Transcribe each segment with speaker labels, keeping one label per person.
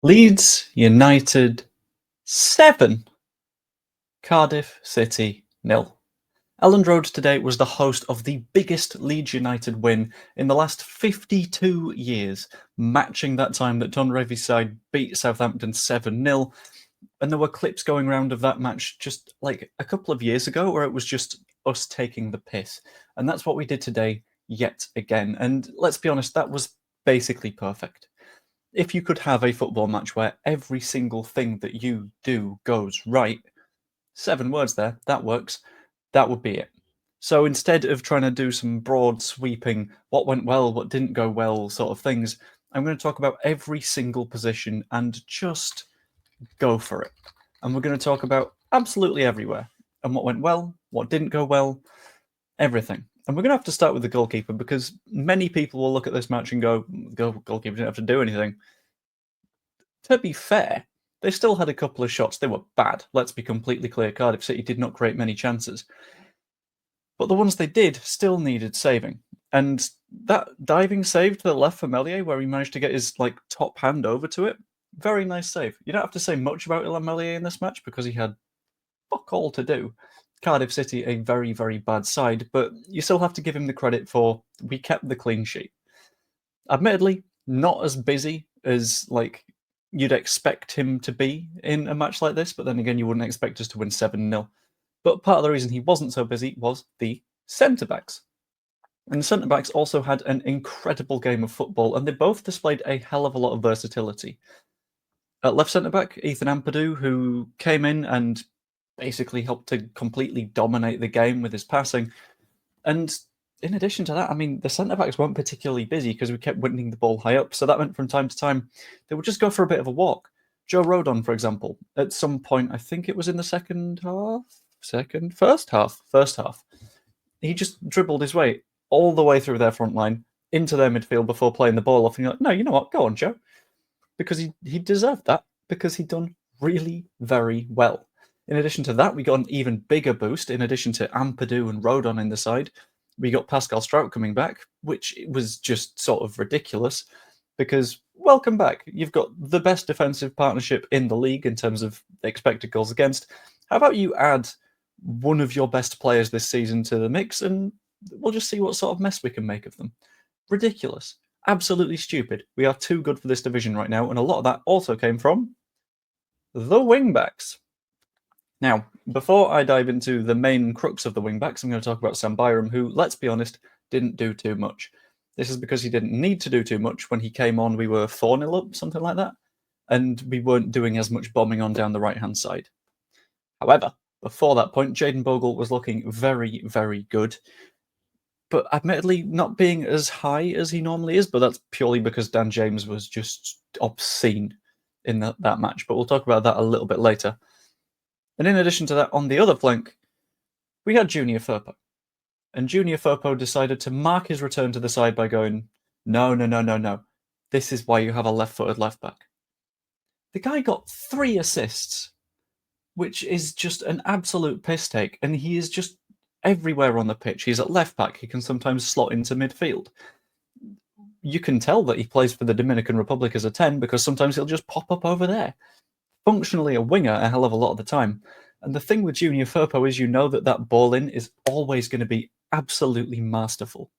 Speaker 1: Leeds United 7, Cardiff City 0. Elland Road today was the host of the biggest Leeds United win in the last 52 years, matching that time that Don Revie's side beat Southampton 7-0. And there were clips going around of that match just like a couple of years ago where it was just us taking the piss. And that's what we did today yet again. And let's be honest, that was basically perfect. If you could have a football match where every single thing that you do goes right, 7 words there, that works, that would be it. So instead of trying to do some broad sweeping, what went well, what didn't go well sort of things, I'm going to talk about every single position and just go for it. And we're going to talk about absolutely everywhere and what went well, what didn't go well, everything. And we're going to have to start with the goalkeeper because many people will look at this match and go, goalkeeper didn't have to do anything. To be fair, they still had a couple of shots. They were bad. Let's be completely clear. Cardiff City did not create many chances. But the ones they did still needed saving. And that diving save to the left for Meslier, where he managed to get his top hand over to it, very nice save. You don't have to say much about Ilan Meslier in this match because he had fuck all to do. Cardiff City, a very, very bad side, but you still have to give him the credit for we kept the clean sheet. Admittedly, not as busy as you'd expect him to be in a match like this, but then again, you wouldn't expect us to win 7-0. But part of the reason he wasn't so busy was the centre-backs. And the centre-backs also had an incredible game of football, and they both displayed a hell of a lot of versatility. At left centre-back, Ethan Ampadu, who came in and basically helped to completely dominate the game with his passing. And in addition to that, I mean, the centre-backs weren't particularly busy because we kept winning the ball high up, so that meant from time to time they would just go for a bit of a walk. Joe Rodon, for example, at some point, I think it was in the first half, he just dribbled his way all the way through their front line into their midfield before playing the ball off. And you're like, no, you know what? Go on, Joe. Because he deserved that, because he'd done really very well. In addition to that, we got an even bigger boost. In addition to Ampadu and Rodon in the side, we got Pascal Strout coming back, which was just sort of ridiculous because welcome back. You've got the best defensive partnership in the league in terms of expected goals against. How about you add one of your best players this season to the mix and we'll just see what sort of mess we can make of them. Ridiculous. Absolutely stupid. We are too good for this division right now, and a lot of that also came from the wingbacks. Now, before I dive into the main crux of the wingbacks, I'm going to talk about Sam Byram, who, let's be honest, didn't do too much. This is because he didn't need to do too much. When he came on, we were 4-0 up, something like that, and we weren't doing as much bombing on down the right-hand side. However, before that point, Jayden Bogle was looking very, very good, but admittedly not being as high as he normally is, but that's purely because Dan James was just obscene in that match, but we'll talk about that a little bit later. And in addition to that, on the other flank, we had Junior Firpo. And Junior Firpo decided to mark his return to the side by going, no. This is why you have a left-footed left-back. The guy got 3 assists, which is just an absolute piss take. And he is just everywhere on the pitch. He's at left-back. He can sometimes slot into midfield. You can tell that he plays for the Dominican Republic as a 10 because sometimes he'll just pop up over there. Functionally a winger a hell of a lot of the time. And the thing with Junior Firpo is you know that ball in is always going to be absolutely masterful.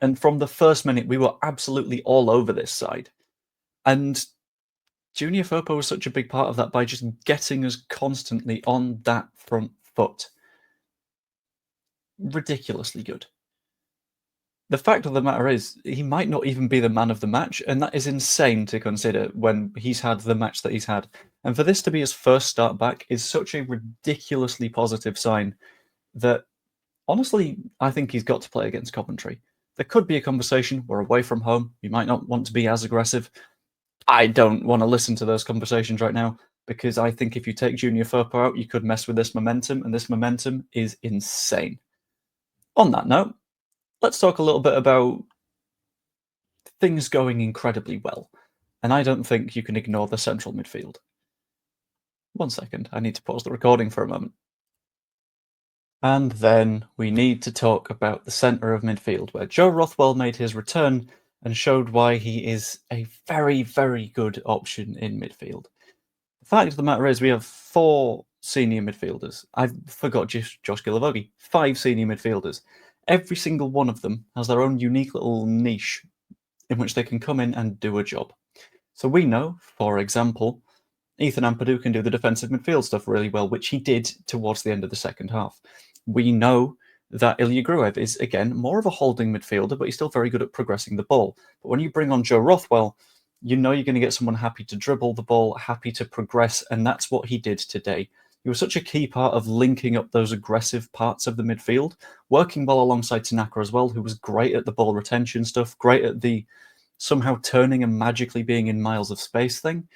Speaker 1: And from the first minute, we were absolutely all over this side. And Junior Firpo was such a big part of that by just getting us constantly on that front foot. Ridiculously good. The fact of the matter is, he might not even be the man of the match, and that is insane to consider when he's had the match that he's had. And for this to be his first start back is such a ridiculously positive sign that, honestly, I think he's got to play against Coventry. There could be a conversation, we're away from home, we might not want to be as aggressive. I don't want to listen to those conversations right now, because I think if you take Junior Firpo out, you could mess with this momentum, and this momentum is insane. On that note, let's talk a little bit about things going incredibly well. And I don't think you can ignore the central midfield. 1 second, I need to pause the recording for a moment. And then we need to talk about the centre of midfield, where Joe Rothwell made his return and showed why he is a very, very good option in midfield. The fact of the matter is we have 4 senior midfielders. I forgot Josh Gilavogi. 5 senior midfielders. Every single one of them has their own unique little niche in which they can come in and do a job. So we know, for example, Ethan Ampadu can do the defensive midfield stuff really well, which he did towards the end of the second half. We know that Ilya Gruev is, again, more of a holding midfielder, but he's still very good at progressing the ball. But when you bring on Joe Rothwell, you know you're going to get someone happy to dribble the ball, happy to progress, and that's what he did today. He was such a key part of linking up those aggressive parts of the midfield, working well alongside Tanaka as well, who was great at the ball retention stuff, great at the somehow turning and magically being in miles of space thing.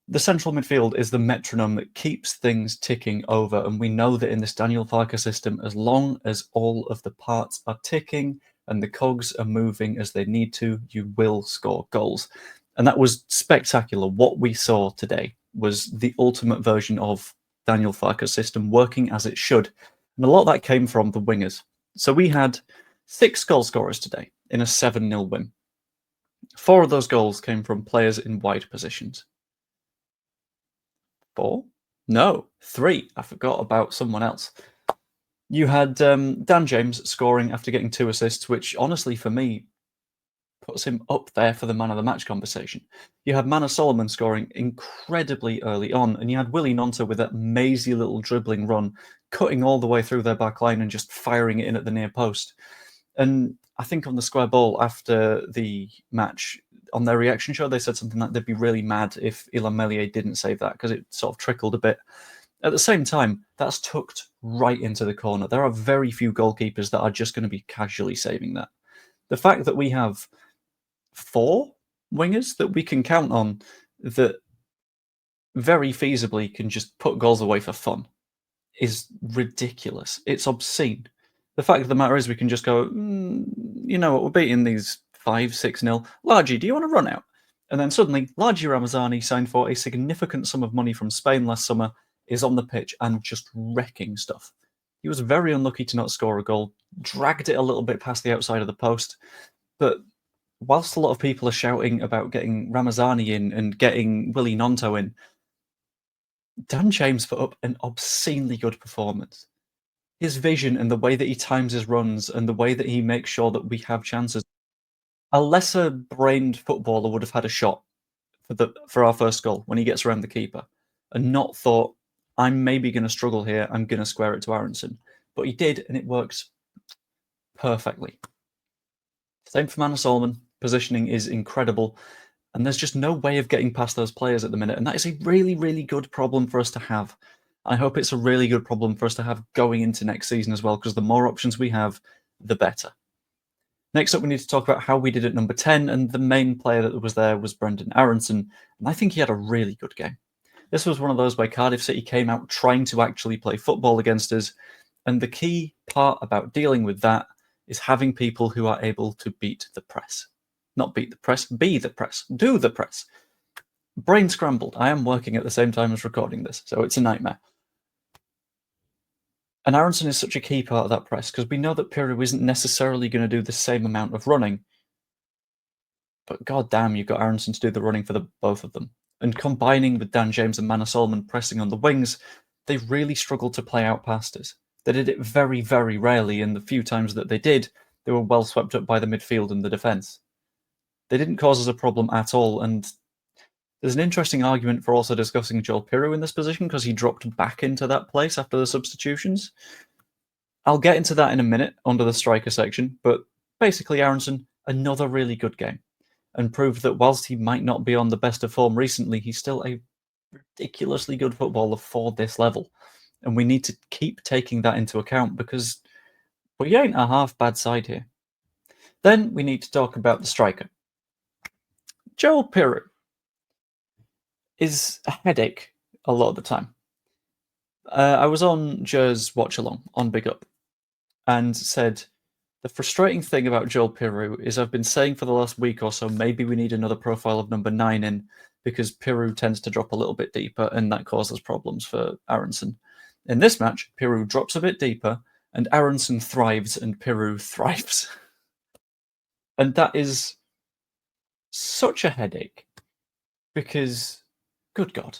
Speaker 1: The central midfield is the metronome that keeps things ticking over, and we know that in this Daniel Farke system, as long as all of the parts are ticking and the cogs are moving as they need to, you will score goals. And that was spectacular. What we saw today was the ultimate version of Daniel Farke's system working as it should. And a lot of that came from the wingers. So we had 6 goal scorers today in a 7-0 win. 4 of those goals came from players in wide positions. 4? No, 3. I forgot about someone else. You had Dan James scoring after getting 2 assists, which honestly for me puts him up there for the man of the match conversation. You had Mana Solomon scoring incredibly early on, and you had Willie Nonto with that mazy little dribbling run, cutting all the way through their back line and just firing it in at the near post. And I think on the Square Ball after the match, on their reaction show, they said something like they'd be really mad if Ilan Meslier didn't save that because it sort of trickled a bit. At the same time, that's tucked right into the corner. There are very few goalkeepers that are just going to be casually saving that. The fact that we have 4 wingers that we can count on that very feasibly can just put goals away for fun is ridiculous. It's obscene. The fact of the matter is we can just go, you know what, we're beating these 5-6-0. Largi, do you want to run out? And then suddenly, Largi Ramazani, signed for a significant sum of money from Spain last summer, is on the pitch and just wrecking stuff. He was very unlucky to not score a goal, dragged it a little bit past the outside of the post. But whilst a lot of people are shouting about getting Ramazani in and getting Willie Nonto in, Dan James put up an obscenely good performance. His vision and the way that he times his runs and the way that he makes sure that we have chances. A lesser-brained footballer would have had a shot for our first goal when he gets around the keeper and not thought, I'm maybe going to struggle here, I'm going to square it to Aronson. But he did, and it works perfectly. Same for Mana Solomon. Positioning is incredible, and there's just no way of getting past those players at the minute, and that is a really, really good problem for us to have. I hope it's a really good problem for us to have going into next season as well, because the more options we have, the better. Next up, we need to talk about how we did at number 10, and the main player that was there was Brendan Aronson, and I think he had a really good game. This was one of those where Cardiff City came out trying to actually play football against us, and the key part about dealing with that is having people who are able to beat the press. Not beat the press, be the press, do the press. Brain scrambled. I am working at the same time as recording this, so it's a nightmare. And Aronson is such a key part of that press because we know that Piru isn't necessarily going to do the same amount of running. But goddamn, you've got Aronson to do the running for the both of them. And combining with Dan James and Mana Solomon pressing on the wings, they really struggled to play out past us. They did it very, very rarely, and the few times that they did, they were well swept up by the midfield and the defence. They didn't cause us a problem at all, and there's an interesting argument for also discussing Joel Piru in this position because he dropped back into that place after the substitutions. I'll get into that in a minute under the striker section, but basically Aronson, another really good game, and proved that whilst he might not be on the best of form recently, he's still a ridiculously good footballer for this level. And we need to keep taking that into account because we ain't a half bad side here. Then we need to talk about the striker. Joel Piru is a headache a lot of the time. I was on Jer's watch along on Big Up and said the frustrating thing about Joel Piru is I've been saying for the last week or so maybe we need another profile of number 9 in because Piru tends to drop a little bit deeper and that causes problems for Aronson. In this match, Piru drops a bit deeper and Aronson thrives and Piru thrives. And that is such a headache because, good God,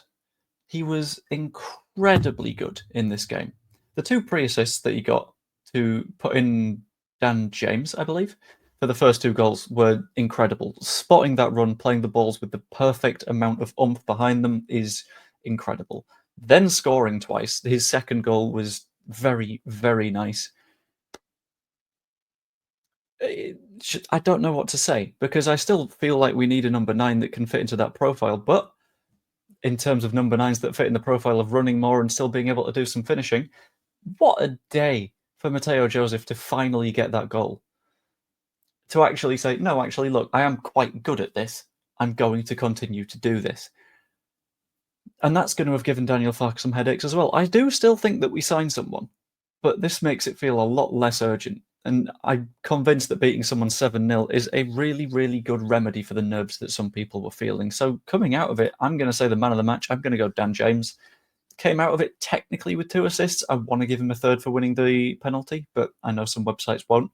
Speaker 1: he was incredibly good in this game. The two pre-assists that he got to put in Dan James, I believe, for the first two goals were incredible. Spotting that run, playing the balls with the perfect amount of oomph behind them is incredible. Then scoring twice. His second goal was very, very nice. I don't know what to say because I still feel like we need a number 9 that can fit into that profile. But in terms of number 9s that fit in the profile of running more and still being able to do some finishing, what a day for Mateo Joseph to finally get that goal. To actually say, no, actually, look, I am quite good at this. I'm going to continue to do this. And that's going to have given Daniel Farke some headaches as well. I do still think that we signed someone, but this makes it feel a lot less urgent. And I'm convinced that beating someone 7-0 is a really, really good remedy for the nerves that some people were feeling. So coming out of it, I'm going to say the man of the match. I'm going to go Dan James. Came out of it technically with 2 assists. I want to give him a third for winning the penalty, but I know some websites won't.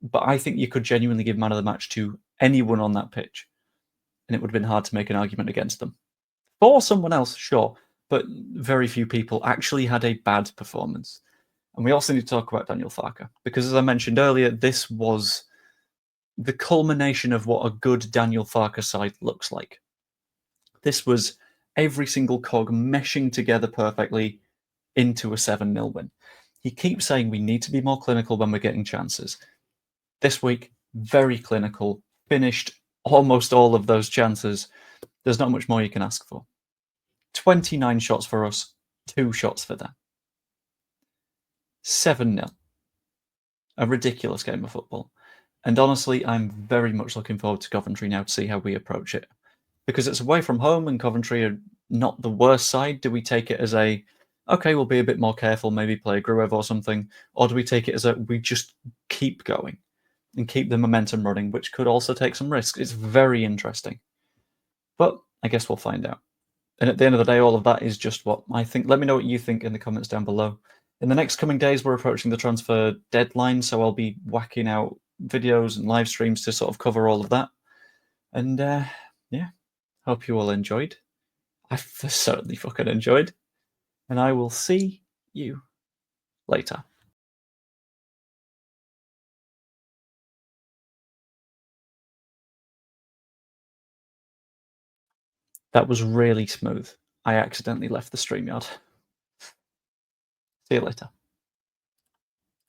Speaker 1: But I think you could genuinely give man of the match to anyone on that pitch, and it would have been hard to make an argument against them. For someone else, sure, but very few people actually had a bad performance. And we also need to talk about Daniel Farke, because as I mentioned earlier, this was the culmination of what a good Daniel Farke side looks like. This was every single cog meshing together perfectly into a 7-0 win. He keeps saying we need to be more clinical when we're getting chances. This week, very clinical, finished almost all of those chances. There's not much more you can ask for. 29 shots for us, 2 shots for them. 7-0. A ridiculous game of football. And honestly, I'm very much looking forward to Coventry now to see how we approach it. Because it's away from home and Coventry are not the worst side. Do we take it as a, okay, we'll be a bit more careful, maybe play a Gruev or something? Or do we take it as a, we just keep going and keep the momentum running, which could also take some risks? It's very interesting. But I guess we'll find out. And at the end of the day, all of that is just what I think. Let me know what you think in the comments down below. In the next coming days, we're approaching the transfer deadline, so I'll be whacking out videos and live streams to sort of cover all of that. And yeah, hope you all enjoyed. I've certainly fucking enjoyed. And I will see you later. That was really smooth. I accidentally left the StreamYard. See you later.